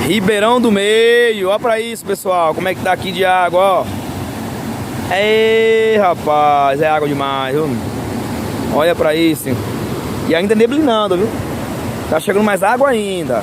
Ribeirão do Meio, ó pra isso, pessoal, como é que tá aqui de água, ó. Ei, rapaz, é água demais, viu? Olha pra isso. E ainda neblinando, viu? Tá chegando mais água ainda.